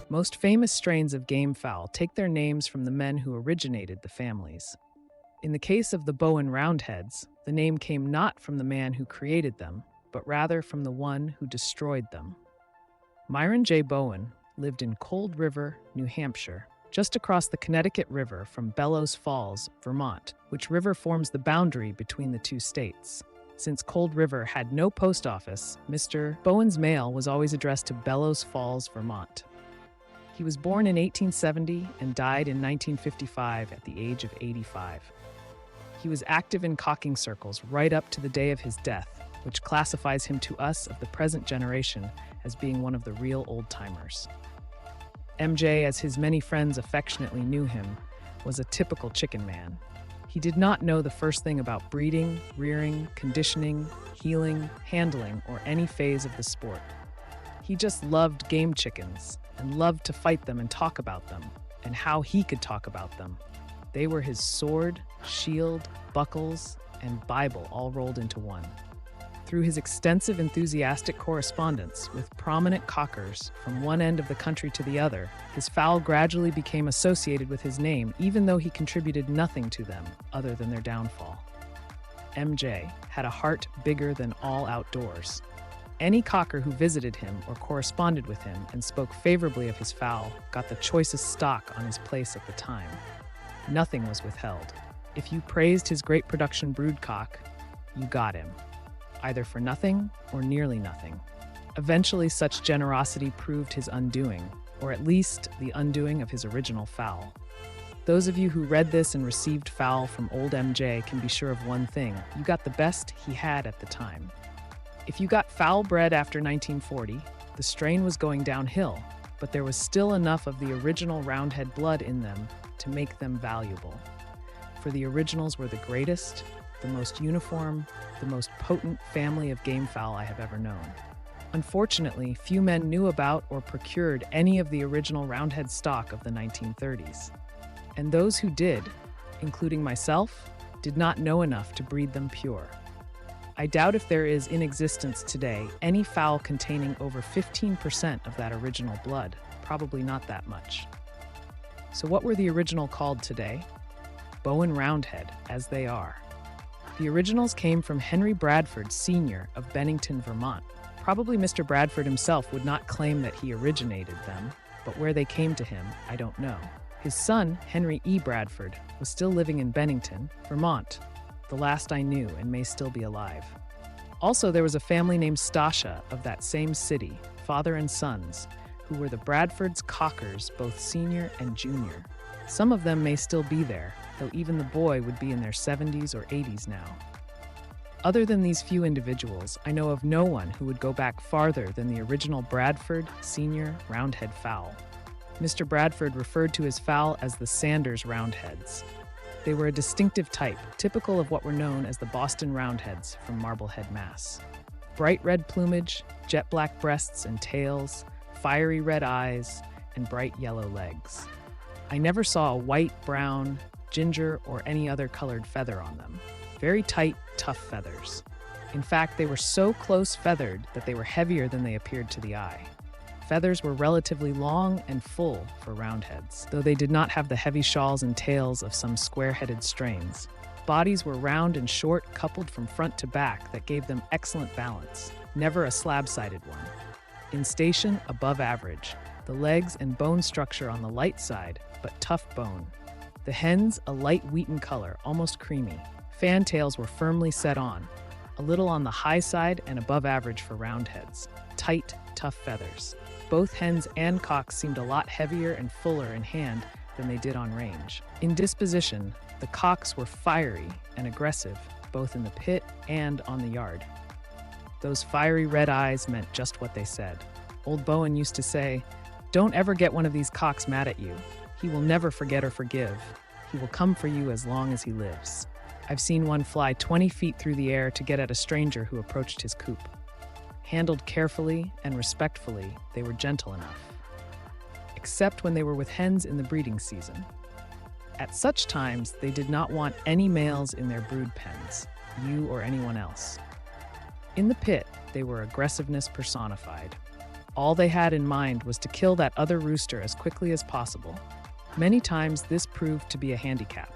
Most famous strains of gamefowl take their names from the men who originated the families. In the case of the Bowen Roundheads, the name came not from the man who created them, but rather from the one who destroyed them. Myron J. Bowen lived in Cold River, New Hampshire, just across the Connecticut River from Bellows Falls, Vermont, which river forms the boundary between the two states. Since Cold River had no post office, Mr. Bowen's mail was always addressed to Bellows Falls, Vermont. He was born in 1870 and died in 1955 at the age of 85. He was active in cocking circles right up to the day of his death, which classifies him to us of the present generation as being one of the real old-timers. MJ, as his many friends affectionately knew him, was a typical chicken man. He did not know the first thing about breeding, rearing, conditioning, healing, handling, or any phase of the sport. He just loved game chickens and loved to fight them and talk about them, and how he could talk about them. They were his sword, shield, buckles, and Bible all rolled into one. Through his extensive enthusiastic correspondence with prominent cockers from one end of the country to the other, his fowl gradually became associated with his name, even though he contributed nothing to them other than their downfall. MJ had a heart bigger than all outdoors. Any cocker who visited him or corresponded with him and spoke favorably of his fowl got the choicest stock on his place at the time. Nothing was withheld. If you praised his great production broodcock, you got him, either for nothing or nearly nothing. Eventually, such generosity proved his undoing, or at least the undoing of his original fowl. Those of you who read this and received fowl from old MJ can be sure of one thing: you got the best he had at the time. If you got fowl bred after 1940, the strain was going downhill, but there was still enough of the original Roundhead blood in them to make them valuable. For the originals were the greatest, the most uniform, the most potent family of gamefowl I have ever known. Unfortunately, few men knew about or procured any of the original Roundhead stock of the 1930s. And those who did, including myself, did not know enough to breed them pure. I doubt if there is in existence today any fowl containing over 15% of that original blood, probably not that much. So what were the original called today? Bowen Roundhead, as they are. The originals came from Henry Bradford Sr. of Bennington, Vermont. Probably Mr. Bradford himself would not claim that he originated them, but where they came to him, I don't know. His son, Henry E. Bradford, was still living in Bennington, Vermont, the last I knew and may still be alive. Also, there was a family named Stasha of that same city, father and sons, who were the Bradfords cockers, both senior and junior. Some of them may still be there, though even the boy would be in their 70s or 80s now. Other than these few individuals, I know of no one who would go back farther than the original Bradford Senior Roundhead fowl. Mr. Bradford referred to his fowl as the Sanders Roundheads. They were a distinctive type, typical of what were known as the Boston Roundheads from Marblehead, Mass. Bright red plumage, jet black breasts and tails, fiery red eyes, and bright yellow legs. I never saw a white, brown, ginger, or any other colored feather on them. Very tight, tough feathers. In fact, they were so close feathered that they were heavier than they appeared to the eye. Feathers were relatively long and full for Roundheads, though they did not have the heavy shawls and tails of some square-headed strains. Bodies were round and short, coupled from front to back, that gave them excellent balance, never a slab-sided one. In station, above average. The legs and bone structure on the light side, but tough bone. The hens, a light wheaten color, almost creamy. Fantails were firmly set on, a little on the high side and above average for Roundheads. Tight, tough feathers. Both hens and cocks seemed a lot heavier and fuller in hand than they did on range. In disposition, the cocks were fiery and aggressive, both in the pit and on the yard. Those fiery red eyes meant just what they said. Old Bowen used to say, "Don't ever get one of these cocks mad at you. He will never forget or forgive. He will come for you as long as he lives." I've seen one fly 20 feet through the air to get at a stranger who approached his coop. Handled carefully and respectfully, they were gentle enough. Except when they were with hens in the breeding season. At such times, they did not want any males in their brood pens, you or anyone else. In the pit, they were aggressiveness personified. All they had in mind was to kill that other rooster as quickly as possible. Many times this proved to be a handicap,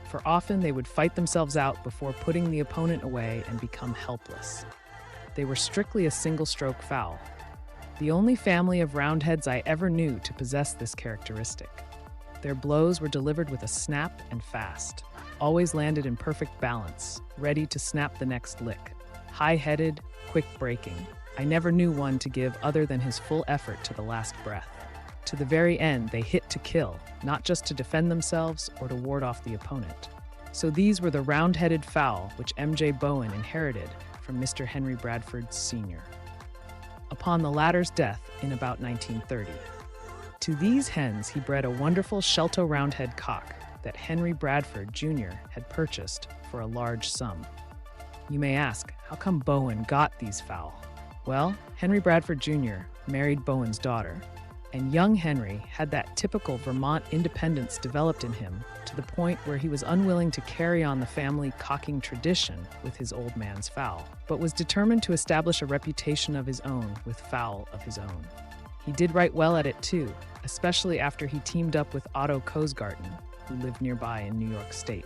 for often they would fight themselves out before putting the opponent away and become helpless. They were strictly a single-stroke fowl, the only family of Roundheads I ever knew to possess this characteristic. Their blows were delivered with a snap and fast, always landed in perfect balance, ready to snap the next lick. High-headed, quick-breaking. I never knew one to give other than his full effort to the last breath. To the very end, they hit to kill, not just to defend themselves or to ward off the opponent. So these were the round-headed fowl which M.J. Bowen inherited from Mr. Henry Bradford Sr. upon the latter's death in about 1930. To these hens he bred a wonderful Shelto Roundhead cock that Henry Bradford Jr. had purchased for a large sum. You may ask, how come Bowen got these fowl? Well, Henry Bradford Jr. married Bowen's daughter, and young Henry had that typical Vermont independence developed in him to the point where he was unwilling to carry on the family cocking tradition with his old man's fowl, but was determined to establish a reputation of his own with fowl of his own. He did right well at it too, especially after he teamed up with Otto Kosgarten, who lived nearby in New York State.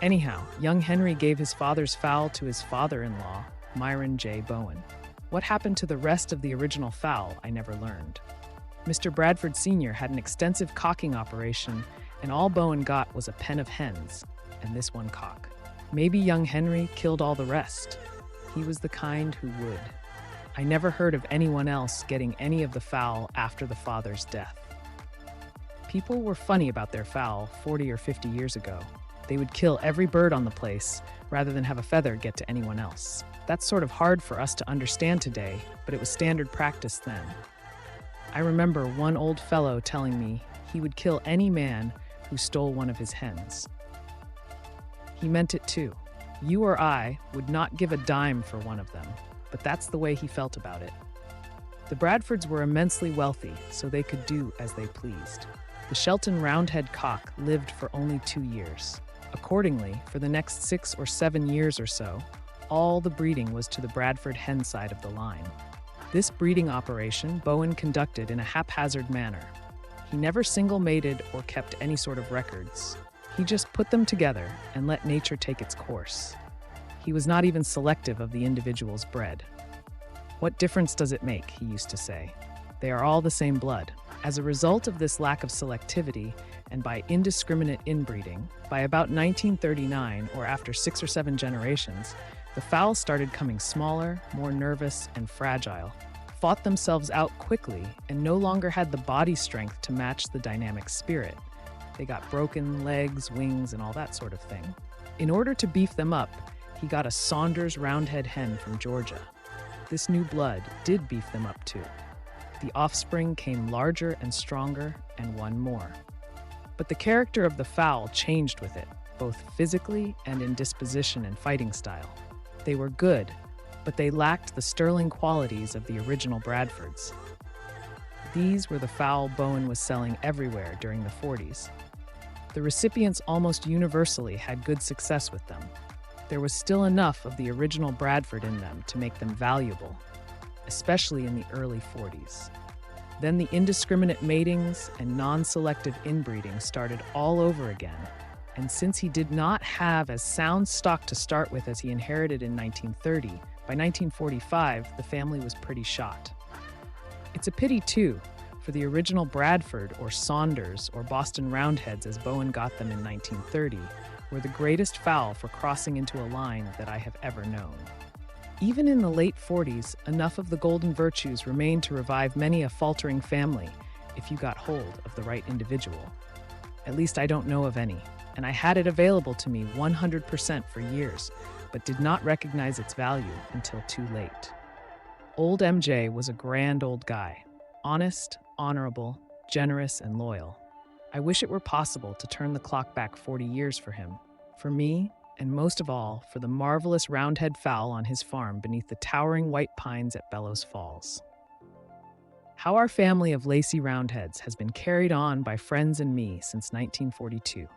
Anyhow, young Henry gave his father's fowl to his father-in-law, Myron J. Bowen. What happened to the rest of the original fowl, I never learned. Mr. Bradford Sr. had an extensive cocking operation, and all Bowen got was a pen of hens, and this one cock. Maybe young Henry killed all the rest. He was the kind who would. I never heard of anyone else getting any of the fowl after the father's death. People were funny about their fowl 40 or 50 years ago. They would kill every bird on the place rather than have a feather get to anyone else. That's sort of hard for us to understand today, but it was standard practice then. I remember one old fellow telling me he would kill any man who stole one of his hens. He meant it too. You or I would not give a dime for one of them, but that's the way he felt about it. The Bradfords were immensely wealthy, so they could do as they pleased. The Shelton Roundhead cock lived for only 2 years. Accordingly, for the next 6 or 7 years or so, all the breeding was to the Bradford hen side of the line. This breeding operation Bowen conducted in a haphazard manner. He never single-mated or kept any sort of records. He just put them together and let nature take its course. He was not even selective of the individuals bred. What difference does it make, he used to say. They are all the same blood. As a result of this lack of selectivity and by indiscriminate inbreeding, by about 1939, or after 6 or 7 generations, the fowl started coming smaller, more nervous, and fragile, fought themselves out quickly, and no longer had the body strength to match the dynamic spirit. They got broken legs, wings, and all that sort of thing. In order to beef them up, he got a Saunders Roundhead hen from Georgia. This new blood did beef them up too. The offspring came larger and stronger and won more. But the character of the fowl changed with it, both physically and in disposition and fighting style. They were good, but they lacked the sterling qualities of the original Bradfords. These were the fowl Bowen was selling everywhere during the 40s. The recipients almost universally had good success with them. There was still enough of the original Bradford in them to make them valuable, especially in the early 40s. Then the indiscriminate matings and non-selective inbreeding started all over again, and since he did not have as sound stock to start with as he inherited in 1930, by 1945 the family was pretty shot. It's a pity too, for the original Bradford or Saunders or Boston Roundheads as Bowen got them in 1930 were the greatest fowl for crossing into a line that I have ever known. Even in the late 40s, enough of the golden virtues remained to revive many a faltering family if you got hold of the right individual. At least I don't know of any, and I had it available to me 100% for years, but did not recognize its value until too late. Old MJ was a grand old guy, honest, honorable, generous, and loyal. I wish it were possible to turn the clock back 40 years for him, for me, and most of all, for the marvelous roundhead fowl on his farm beneath the towering white pines at Bellows Falls. How our family of Lacey Roundheads has been carried on by friends and me since 1942.